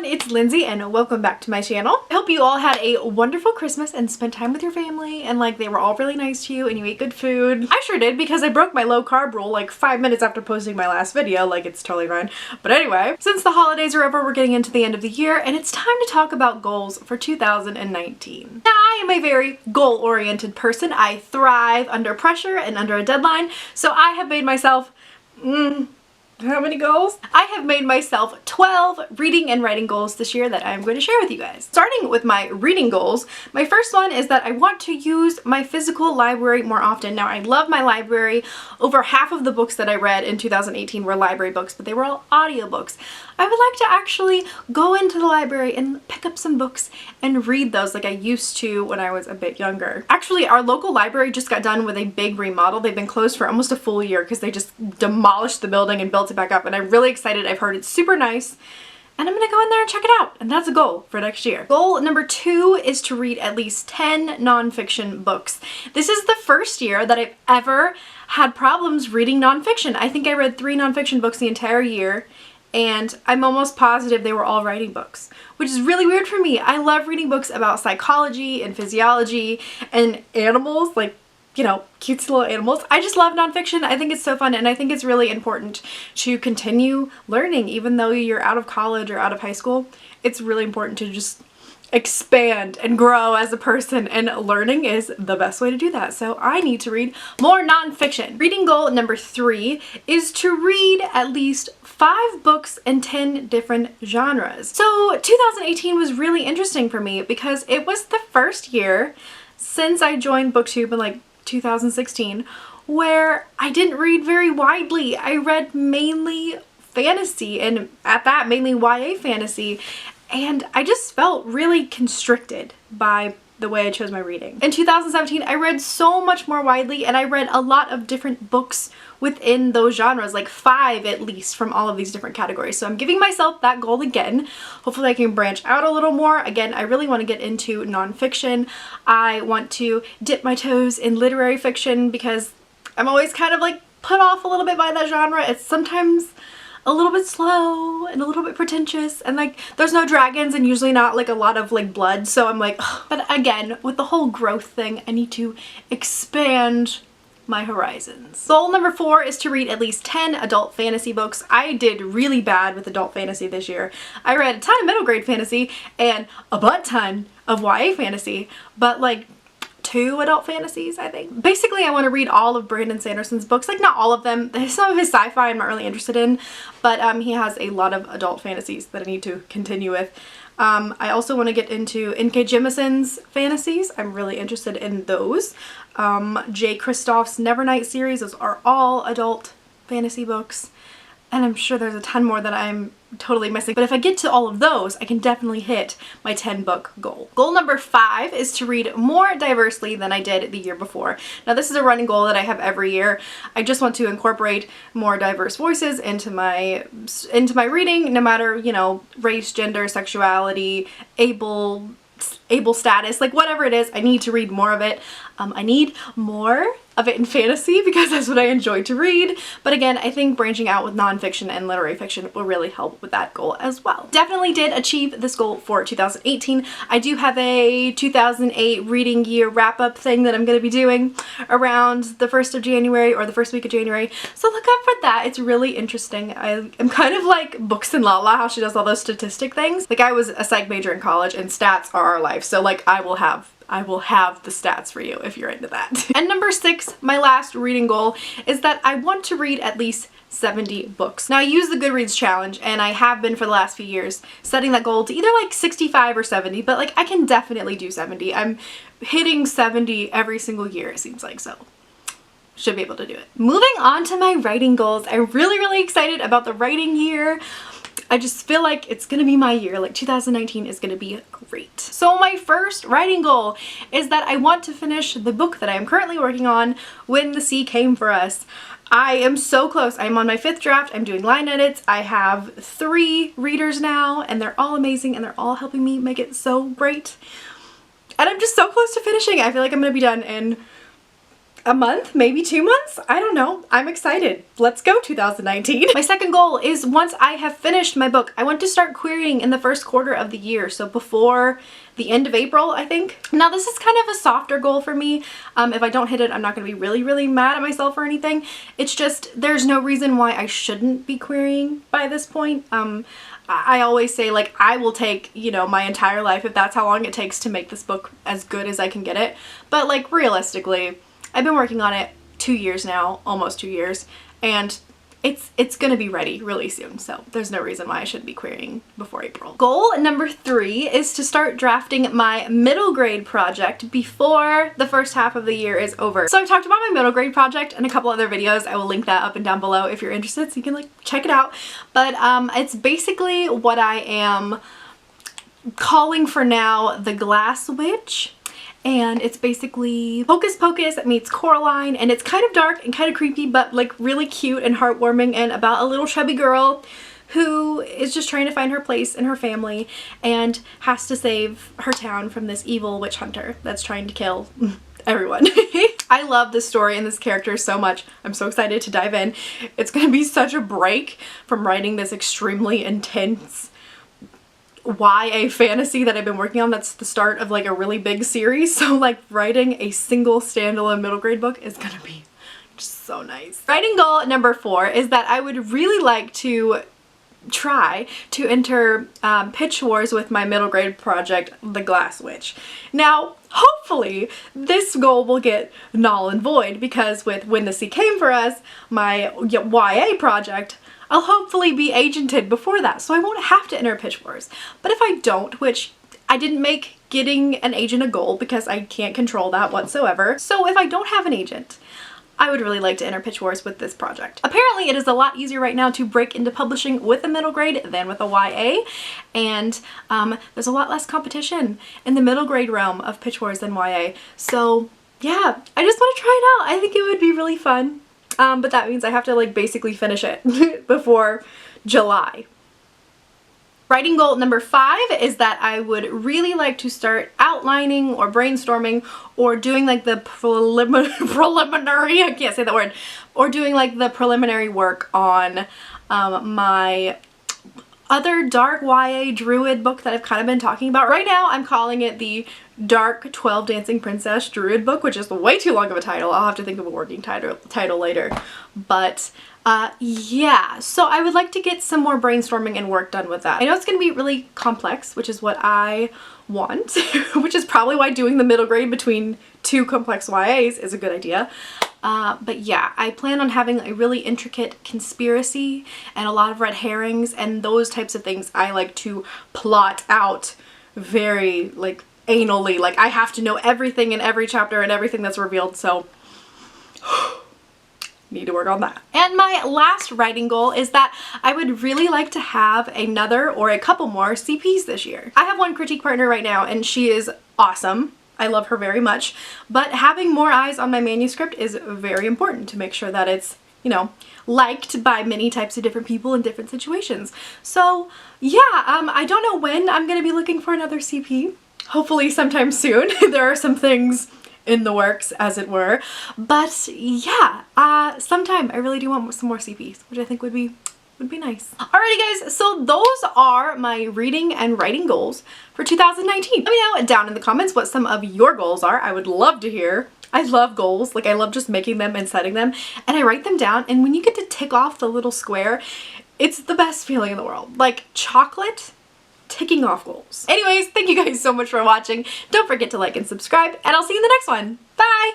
everyone, it's Lindsay and welcome back to my channel. I hope you all had a wonderful Christmas and spent time with your family and like they were all really nice to you and you ate good food. I sure did because I broke my low carb rule like 5 minutes after posting my last video, like it's totally fine. But anyway, since the holidays are over, we're getting into the end of the year and it's time to talk about goals for 2019. Now I am a very goal-oriented person. I thrive under pressure and under a deadline, so I have made myself how many goals? I have made myself 12 reading and writing goals this year that I'm going to share with you guys. Starting with my reading goals, my first one is that I want to use my physical library more often. Now I love my library. Over half of the books that I read in 2018 were library books, but they were all audiobooks. I would like to actually go into the library and pick up some books and read those like I used to when I was a bit younger. Actually, our local library just got done with a big remodel. They've been closed for almost a full year because they just demolished the building and built it back up, and I'm really excited. I've heard it's super nice and I'm gonna go in there and check it out, and that's a goal for next year. Goal number 2 is to read at least 10 nonfiction books. This is the first year that I've ever had problems reading nonfiction. I think I read 3 nonfiction books the entire year, and I'm almost positive they were all writing books, which is really weird for me. I love reading books about psychology and physiology and animals, like, you know, cute little animals. I just love nonfiction. I think it's so fun, and I think it's really important to continue learning even though you're out of college or out of high school. It's really important to just expand and grow as a person, and learning is the best way to do that. So I need to read more nonfiction. Reading goal number 3 is to read at least 5 books in 10 different genres. So 2018 was really interesting for me because it was the first year since I joined BookTube in like 2016 where I didn't read very widely. I read mainly fantasy, and at that mainly YA fantasy, and I just felt really constricted by the way I chose my reading. In 2017, I read so much more widely, and I read a lot of different books within those genres, like 5 at least from all of these different categories. So I'm giving myself that goal again. Hopefully I can branch out a little more. Again, I really want to get into nonfiction. I want to dip my toes in literary fiction because I'm always kind of like put off a little bit by that genre. It's sometimes a little bit slow and a little bit pretentious, and like there's no dragons and usually not like a lot of like blood, so I'm like, ugh. But again, with the whole growth thing, I need to expand my horizons. Goal number 4 is to read at least 10 adult fantasy books. I did really bad with adult fantasy this year. I read a ton of middle grade fantasy and a butt ton of YA fantasy, but like 2 adult fantasies, I think. Basically, I want to read all of Brandon Sanderson's books. Like, not all of them. Some of his sci-fi I'm not really interested in, but he has a lot of adult fantasies that I need to continue with. I also want to get into N.K. Jemison's fantasies. I'm really interested in those. J. Kristoff's Nevernight series. Those are all adult fantasy books. And I'm sure there's a ton more that I'm totally missing. But if I get to all of those, I can definitely hit my 10 book goal. Goal number 5 is to read more diversely than I did the year before. Now this is a running goal that I have every year. I just want to incorporate more diverse voices into my reading, no matter, you know, race, gender, sexuality, able status, like whatever it is, I need to read more of it. I need more of it in fantasy because that's what I enjoy to read. But again, I think branching out with nonfiction and literary fiction will really help with that goal as well. Definitely did achieve this goal for 2018. I do have a 2008 reading year wrap-up thing that I'm going to be doing around the 1st of January or the first week of January. So look up for that. It's really interesting. I am kind of like Books and Lala, how she does all those statistic things. Like I was a psych major in college and stats are our life. So like I will have the stats for you if you're into that. And number 6, my last reading goal, is that I want to read at least 70 books. Now I use the Goodreads challenge, and I have been for the last few years setting that goal to either like 65 or 70, but like I can definitely do 70. I'm hitting 70 every single year, it seems like, so should be able to do it. Moving on to my writing goals, I'm really excited about the writing year. I just feel like it's gonna be my year. Like 2019 is gonna be great. So my first writing goal is that I want to finish the book that I am currently working on, When the Sea Came for Us. I am so close. I'm on my 5th draft. I'm doing line edits. I have 3 readers now, and they're all amazing, and they're all helping me make it so great. And I'm just so close to finishing. I feel like I'm gonna be done in a month, maybe 2 months. I don't know. I'm excited. Let's go 2019. My second goal is once I have finished my book, I want to start querying in the first quarter of the year. So before the end of April, I think. Now this is kind of a softer goal for me. If I don't hit it, I'm not going to be really mad at myself or anything. It's just there's no reason why I shouldn't be querying by this point. I always say, like, I will take, you know, my entire life if that's how long it takes to make this book as good as I can get it. But, like, realistically, I've been working on it 2 years now, almost 2 years, and it's gonna be ready really soon, so there's no reason why I shouldn't be querying before April. Goal number 3 is to start drafting my middle grade project before the first half of the year is over. So I've talked about my middle grade project in a couple other videos. I will link that up and down below if you're interested, so you can, like, check it out. But it's basically what I am calling for now the Glass Witch. And it's basically Hocus Pocus meets Coraline, and it's kind of dark and kind of creepy, but like really cute and heartwarming, and about a little chubby girl who is just trying to find her place in her family and has to save her town from this evil witch hunter that's trying to kill everyone. I love this story and this character so much. I'm so excited to dive in. It's gonna be such a break from writing this extremely intense YA fantasy that I've been working on. That's the start of like a really big series, so like writing a single standalone middle grade book is gonna be just so nice. Writing goal number 4 is that I would really like to try to enter pitch wars with my middle grade project, The Glass Witch. Now hopefully this goal will get null and void, because with When the Sea Came for Us, my YA project, I'll hopefully be agented before that, so I won't have to enter pitch wars. But if I don't, which I didn't make getting an agent a goal because I can't control that whatsoever, so if I don't have an agent, I would really like to enter pitch wars with this project. Apparently it is a lot easier right now to break into publishing with a middle grade than with a YA, and there's a lot less competition in the middle grade realm of pitch wars than YA. So yeah, I just want to try it out. I think it would be really fun. But that means I have to like basically finish it before July. Writing goal number 5 is that I would really like to start outlining or brainstorming or doing like the preliminary, I can't say that word, or doing like the preliminary work on my other dark YA druid book that I've kind of been talking about. Right now I'm calling it the Dark 12 Dancing Princess Druid book, which is way too long of a title. I'll have to think of a working title later. But yeah, so I would like to get some more brainstorming and work done with that. I know it's going to be really complex, which is what I want, which is probably why doing the middle grade between 2 complex YAs is a good idea. But yeah, I plan on having a really intricate conspiracy and a lot of red herrings and those types of things I like to plot out very like anally. Like I have to know everything in every chapter and everything that's revealed, so need to work on that. And my last writing goal is that I would really like to have another or a couple more CPs this year. I have one critique partner right now and she is awesome. I love her very much, but having more eyes on my manuscript is very important to make sure that it's, you know, liked by many types of different people in different situations. So yeah, I don't know when I'm gonna be looking for another CP. Hopefully sometime soon. There are some things in the works, as it were, but yeah, sometime I really do want some more CPs, which I think would be nice. Alrighty guys, so those are my reading and writing goals for 2019. Let me know down in the comments what some of your goals are. I would love to hear. I love goals, like I love just making them and setting them, and I write them down, and when you get to tick off the little square, it's the best feeling in the world. Like chocolate ticking off goals. Anyways, thank you guys so much for watching. Don't forget to like and subscribe, and I'll see you in the next one. Bye!